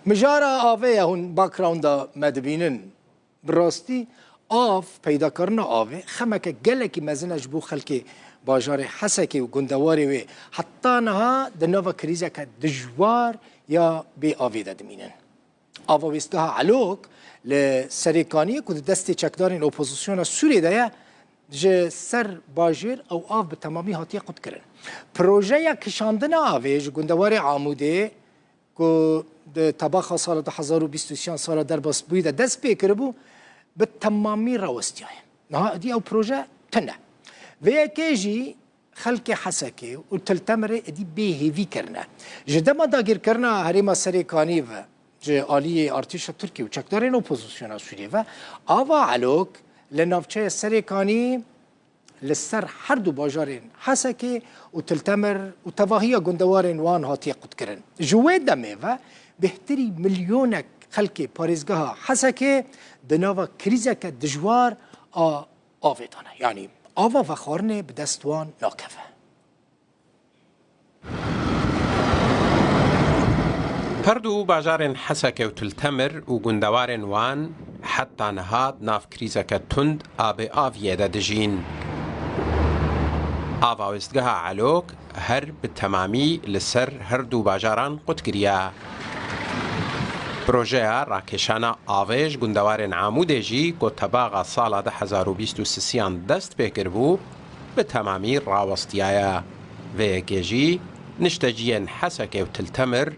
مجارا آوه هون باکراوندا مدبینن براستی آف پیدا کردن آوه خمک گلکی مزنش بو خلکی باجار حسکی و گندواری و حتی نها دنوا کریزه که دجوار یا بی آوه دادمینن آوه ویستگاه علوک لسریکانی که دست چکدارین اپوزیسیون سوری دایا جه سر باجر او آف به تمامی هاتی قد کرن پروژه کشاندن آوه جو گندواری عاموده که ده طباخ سال 2023 سال در باس بوده دست بکر بو به تمامی راوستیه نه دی او پروژه تنه و یکیجی خلق حسکی و تلتمره دی به هیوی کرنه جده ما داگیر کرنه هریما سریکانی و جه آلی ارتش ترکیه و چکدارین اپوزیسیون سوریه و آوا علوک لنافچه سریکانی لسر هر دو باجارین حسکی و تلتمر و تواهی گندوارین وان هاتی قد کرن جوه دمه و بهتری ملیونک خلق پاریزگاه حسکی دناوا کریزه که دجوار آویدانه یعنی آوا و خارنه به دستوان ناکفه پردو باجارن حسکه و تلتمر و گندوارن وان حتی نهاد ناف کریزه که تند آویه ده دجین آواوستگاه علوک هر به تمامی لسر هر دو باجاران قد گریه پروژه راکشانا آویج گندوارن عاموده جی که طباق سال 2023 دست بکر بو به تمامی راوستیایه و یکیجی نشتجین حسکه و تلتمر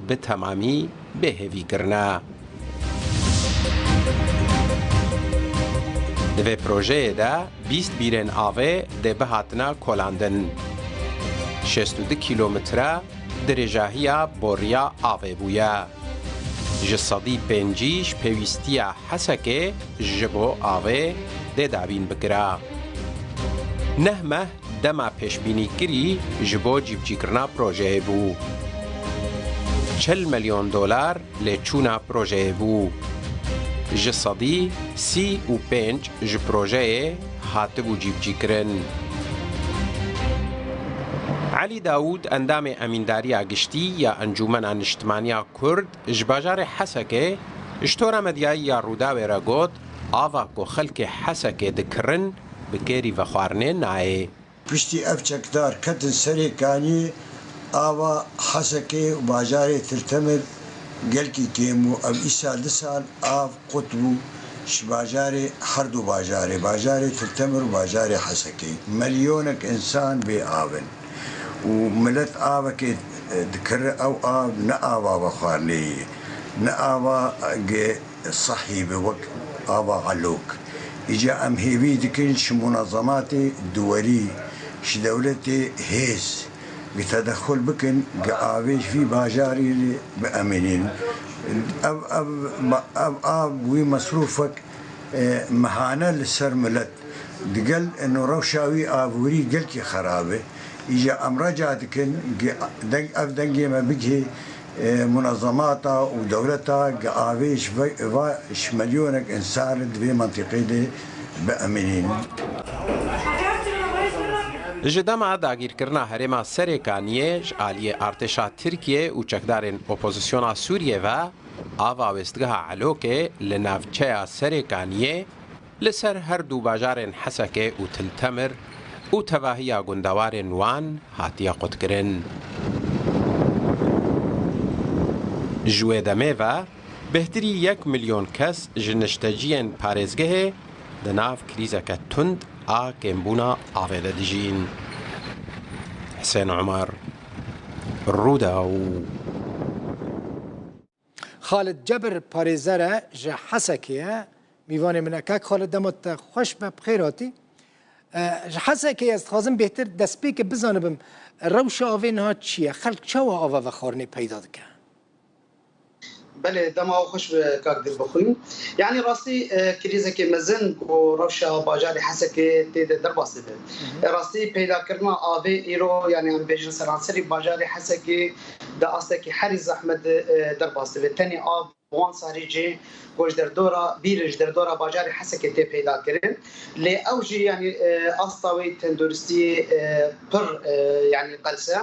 به تمامی بهوی کرنه دوی پروژه ده 20 بیرن آوه ده بهاتنا کلاندن 62 کیلومتره درجاهی بوریا آوه بویه جسادی پنجیش پیوستی حسکه جبو آوه ده دابین بکره نهمه دما پیشبینی کری جبو جیبجی کرنا پروژه بو 40 میلیون دلار لچونا پروژه بو جسادی 35 ج پروژه هاتبو جیبجی کرن علی داود اندام امینداری گشتی یا انجمن اجتماعی کرد جباجار حسکه اشتورا مدیایی یا رودا و رگود آوا کو خلق حسکه دکرن بکری و خوارنه نایه پشتی افچکدار کتن سری کانی آوا حسکه و باجار تلتمر گلکی تیمو او ایسا دسال آف قطبو باجار هر دو باجار تلتمر و باجار حسکه مليونك انسان بي آون وملت آوا که دکر او آو نآوا بخارنی نآوا صحی بوک آوا علوک اجا ام هیوی دکن ش منظمات دولي ش دولت هيز بتدخل بكن قاويش في باجاري بأمنين أب وي مصروفك مهانة للسرملت دقل إنه روشاوي آبوري قلكي خرابة إجا أمرجات كن أبدنجي ما بيجي منظماتها ودولتها قاويش واش مليونك إنسان في منطقة دي بأمنين جدما داگیر کرنا هرما سریکانیه جالی ارتشا ترکیه و چکدارن اپوزیسیونا سوریه و آوا وستگاه علوکه لنافچه سریکانیه لسر هر دو باجارن حسکه و تلتمر و تواهی گندوارن وان هاتیا قد کرن جوه دمه و بهتری 1 میلیون کس جنشتجین پارزگه دناف کریزه که تند کمبونا آفیده دیجین حسین عمر رودا و خالد جبر پاریزره جه حسکیه میوان منکک خالد دمت خوش به بخیراتی جه حسکیه است خازم بهتر دست بی که بزنبم روش آوین ها چیه خلق چه و آوا و خارنی پیدا دکه بله دما خوش به کاک دل بخویم یعنی راستی کریزه که مزن و روشا باجار حسکه تید در باسته به راستی پیدا کردن آوه ایرو یعنی هم بیشتر سرانسری باجار حسکه دا آسته که هر زحمت در باسته به تنی آب وان ساریجی گوش در دورا بیرج در دورا باجاری حسکه تی پیدا کردن لی اوجی یعنی استوی تندرستی پر یعنی قلسه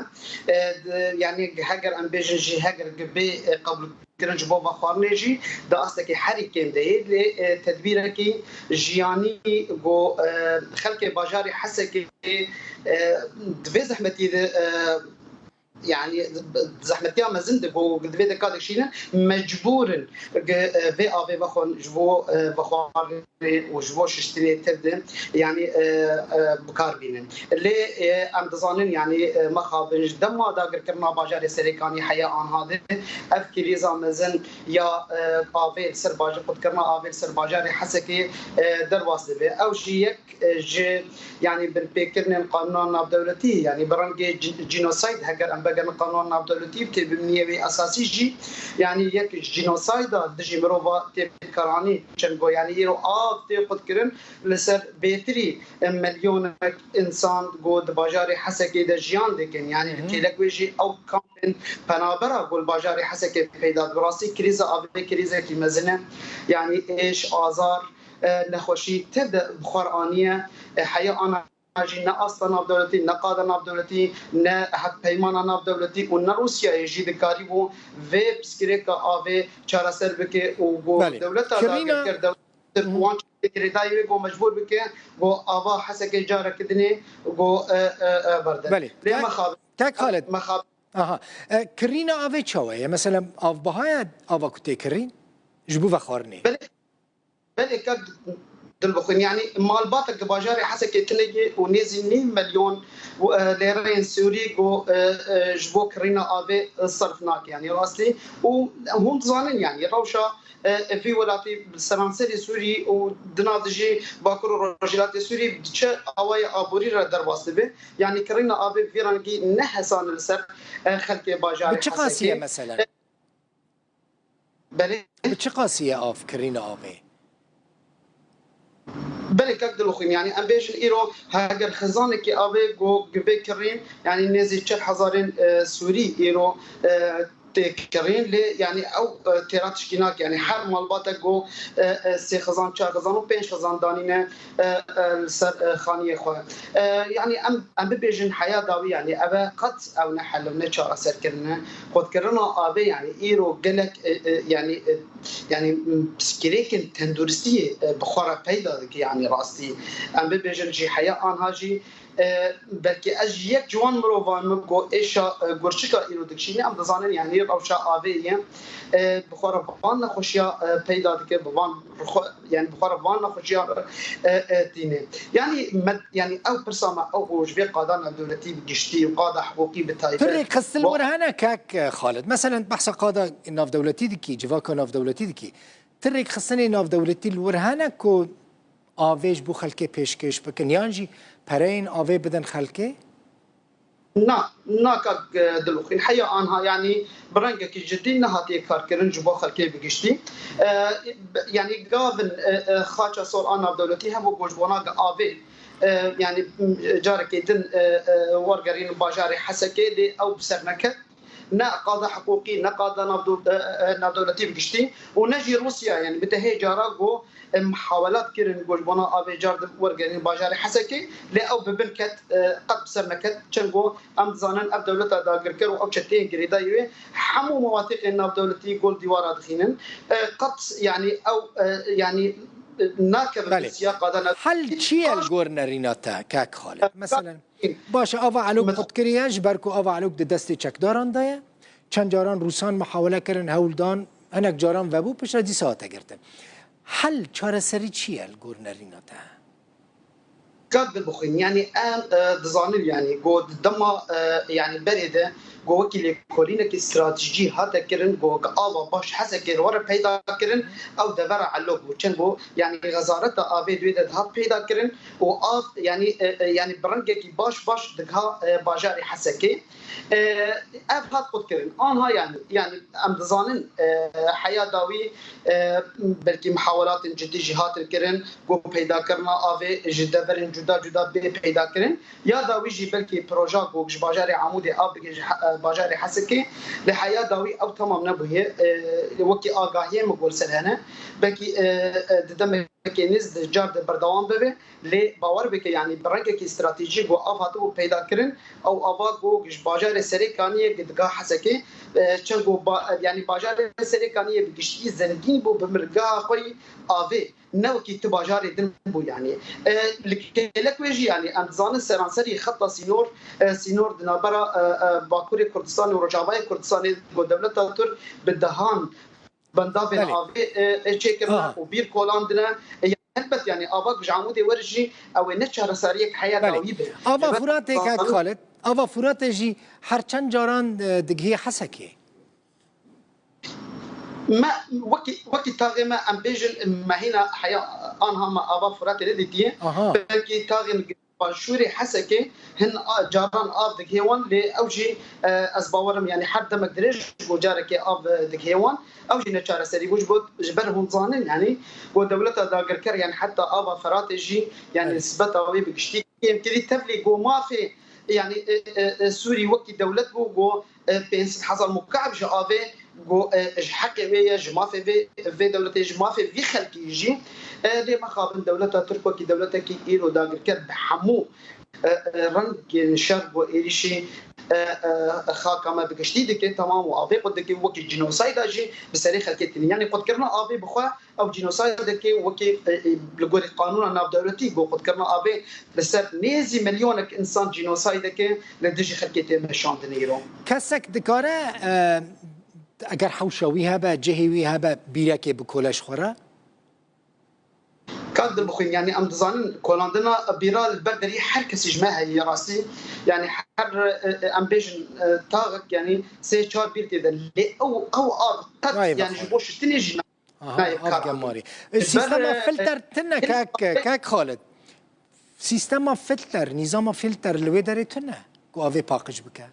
یعنی هگر ام بیجی هگر گبی قبل کرنج بابا خارنجی دا است که هر کم دهید لی تدبیره کی جیانی گو خلق باجاری حسکه دوی زحمتی يعني زحمتيا ما زند بو قد بيد كاد شينا مجبور في افي بخون جبو بخار وجبو شتري تبدا يعني بكاربين اللي ام دزانين يعني ما خابنج دما داغر كرنا باجار سريكاني حياه ان هذا افكري زامزن يا افي سر باجار قد كرنا افي سر باجار حسكي درواس به او شيك يعني بالبيكرن القانون الدولتي يعني برنج جينوسايد هكر بقى قانون ناب دولتي بتبنيه اساسي جي يعني يك جينوسايد دجي مروفا تكراني چنگو يعني يرو اف تي قد كرن لسر بيتري مليون انسان قود باجاري حسكي دجيان دكن يعني كيلك ويجي او كان بنابرا قول باجاري حسكي پیدا براسي كريزا ابي كريزا كي مزنه يعني ايش ازار نخوشي تبدا بخارانيه حياه انا نه اصلا ناف دولتی نه قاده ناف دولتی نه حق پیمان ناف دولتی و نه روسیا یجی دکاری بو و بسکریکا آوه چاره سر بکه و گو دولت داگر کرد وان کردایی گو مجبور بکه گو آوا حسک جاره کدنی گو برده. بله. تک خالد. آها. کرین آوه چوه مثلا آو بهای آوا کتی کرین جبو و خارنی. بله کد دلبخون يعني مالباتك باجاري حسكي تنجي ونزي مليون ليرين سوري جو جبو كرينا ابي صرفناك يعني راسلي وهم ظانين يعني روشا في ولاتي سرانسري سوري ودنادجي باكر رجلات سوري بتش اواي ابوري درباس به يعني كرينا ابي فيرانجي نحسان السر خلك باجاري بتشقاسيه مثلا بلي بتشقاسيه اف كرينا ابي بله كاك دلوخين يعني ام بيش ايرو هاجر خزانك ابي جو جبي كرين يعني نزي 4000 سوري ايرو تكرين لي يعني او تيراتش كيناك يعني حر مالباتا جو سي خزان 4 خزان و 5 خزان دانينا سر خانيه خو يعني ام بيجن حياه داوي يعني ابا قط او نحل نشار سر كرنا خد كرنا ابي يعني ايرو قالك يعني بسكريكن تندورسي بخورا بيدا يعني راستي ام بيجن جي حياه ان هاجي بلکه از یک جوان مروان مگو ایشا گرچکا ایرو دکشینی ام دزانن یعنی روشا آویه بخور وان نخوشیا پیدا دکه بوان يعني بخور وان نخوشیا دینه يعني او برسامه او جوی قادان دولتی بگشتی و قاده حقوقی بتایفه فرق خصل ورهنا كاك خالد مثلا بحث قاده ناف دولتي دكي جواكا ناف دولتي دكي ترك خصني ناف دولتي الورهنا كو آویج بو خلکه پیشکش بکن یانجی پرین آوی بدن خلکه؟ نا كاك دلوخين حيا انها يعني برنجك جدي نهاتي كار كرن جبو خلكي بگشتي يعني قابل خاچا صور انا دولتي هم بوجبونا افي يعني جارك دن ورغرين باجاري حسكي دي او بسرنكه نا قاده حقوقي نا قاده ناف دولتي بگشتي ونجي روسيا يعني بتهي جاراغو محاولات كيرن جوجبونا ابي جارد ورغرين باجاري حسكي لا او ببنكت قد بسرنكت چنگو ام زانن اب دولتا داگر كرو او چتين گريدايوي حمو مواثيق ان دولتي جول ديوار دخينن قد يعني او يعني ناكب السياق هذا حل شيء الجورنريناتا كاك خالد مثلا باش آوا علوك قد كرياج بركو آوا علوك دستي چکداران دايا چند جاران روسان محاوله کرن هولدان انك جاران وبو پشت دي ساعته گرتن حل چاره سری چیه الجورنريناتا قد بخين يعني دزانل يعني قد دما يعني بريده جو وكيل كولينك استراتيجي هذا كرن جو آوا باش حسكر ورا پیدا كرن او دبر علوك وچنگو يعني غزارت آبی دوید هات پیدا كرن و آف يعني برنگي باش دغها باجاري حسكي اف هات قد كرن انها يعني ام دزانن حياه داوي بلكي محاولات جدي جهات الكرن جو پیدا کرنا آوي جدبرن جدا جدا پیدا کردن یا داوی جی بلکی پروژه گوش باجار عمود آب باجار حسکی لحیا داوی او تمام نبوه وکی آگاهی مقول سرهنه بلکی دم کنیز جارد بردوام ببه لی باور بکه یعنی برنگه کی استراتژی گو آفاتو پیدا کردن او آباد گوش باجار سریکانیه گدگاه حسکی چون گو یعنی باجار سریکانیه بگشتی زنگین بو بمرگاه خوی آوه نو کی تو باجار دن بو یعنی لک ویجی یعنی امزان سرانسری خط سینور دنابرا باکور کردستان و رجاوای کردستان گو دولت تر بدهان بندابن آوه چکرنا و بیر کولاندنا البته يعني اباك جعمودي ورجي او نتشهر ساريك حياه طويله ابا فرات هيك خالد ابا فرات جي هر چند جاران دغهي حسكي ما وكي تاغما ام بيجن ما هنا حياه انها ما ابا فرات رديتي بلكي تاغم شوري حسكي هن جاران اب دغهيوان لاوجي اسباورم يعني حد ما قدرش وجارك اب دغهيوان اوجي نتشار سري وجبت جبرهم ظانين يعني ودولتها داغركر يعني حتى ابا فرات جي يعني نسبتها بقشتي يمكن تبلي جو ما في يعني سوري وكي دولت جو بينس حصل مكعب جافي جو حقي ويا جما في دولتي جما في خلقي يجي دي ما خابن دولتها تركو كي دولتها كي ايرو داغركر بحمو رنگ شرق و ایریشی خاک ما بگشتی دکی تمام و آبی قد دکی وکی جنوساید آجی بسری خلکتینی یعنی قد کرنا آبی بخواه او جنوساید دکی وکی لگوری قانون ناب دولتی گو قد کرنا آبی بسر نیزی ملیونک انسان جنوساید دکی لدجی خلکتی مشان دنیرو کسک دکاره اگر حوشوی هبه جهوی هبه بیرکی بکولش خوره كاد بخوين يعني ام دزانين كولاندنا بيرال البردري هر كسي جماعه هي راسي يعني هر ام بيجن تاغك يعني سي تشار بيرتي لي او قد يعني جبوش تنجي جماري سيستم فلتر تنا كاك خالد سيستم فلتر نظام فلتر اللي وداري تنا كو افي باقج بك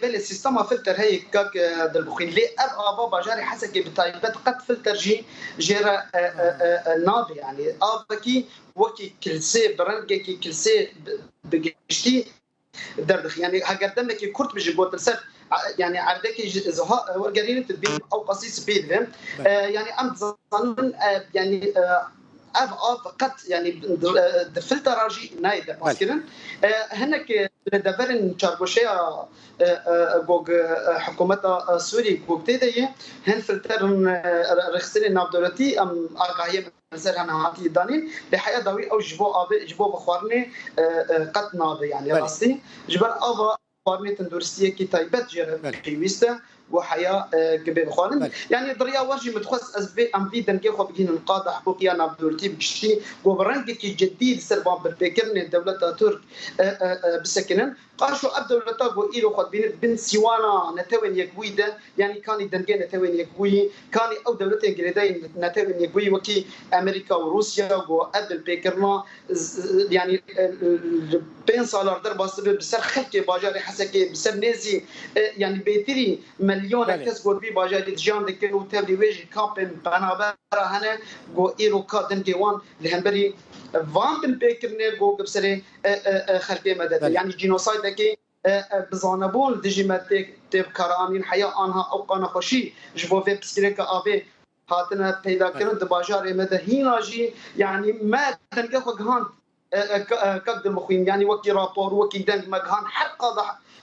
بله سيستم فلتر هي كاك دلبخين لي ابا باجاري حسكي بتايبات قد فلتر جيرا ناب يعني ابكي وكي كلسي برنجكي كلسي بقشتي دردخ يعني هقدمك كرت بيجي بوتلسات يعني عندك زها ورجالين تدبير او قصيص بيد فهم يعني ام ظن يعني اف قد يعني دفلت راجي نايد مسكين هناك دفرن تشاربوشيا جوج حكومه سوري جوجتي هن فلترن رخصين ناب دولتي ام اقايه مثلا انا هاتي دانين لحياه داوي او جبو بخوارني قد ناب يعني راسي جبر افا بارني تندورستيه كي تايبت جير كيويستا وحياه كبير خوانن يعني دريا ورجي متخصص اس في ام في دنجي خو بجين القاده حقوقيه نابدورتي بكشتي وبرنجي كي جديد سربان بالبيكرني الدوله ترك بسكنن قاشو اب دولتا جو ايرو خد بين سيوانا نتوين يكويده يعني كان دنجي نتوين يكوي كان او دولتين جريدين نتوين يكوي وكي امريكا وروسيا جو اب البيكرنا يعني بين صالار در بسر خلق باجاري حسكي بسر نزي يعني بيتري مليون كس قول بي باجاري جان دكن وتبلي ويجي كامبين بنابرا هنا جو ايرو كادن ديوان لهنبري فان بالبيكرني جو بسري خلق مدد يعني جينوسايد دكي بزانبون ديجيماتيك تب كرانين حياه انها او قنا خوشي جبو في بسكريكا افي هاتنا پیدا کردن باجار مدهینا جی يعني ما تنقى خان كقد المخوين يعني وكي رابور وكي دنج مجهان حق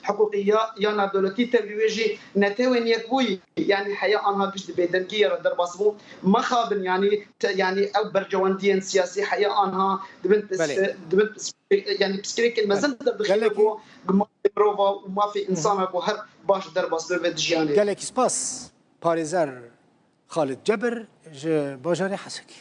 حقوقيه يانا دولتي تبليجي نتوين يكوي يعني حياه انها قشد بيدنكيه درباسمو ما خابن يعني او برجواندين سياسي حياه انها دبنت يعني بسكريك المزن دخلوا ما بروفا وما في انسان ابو هر باش درباس بفدجياني قال لك سباس باريزر خالد جبر باجاري حسكي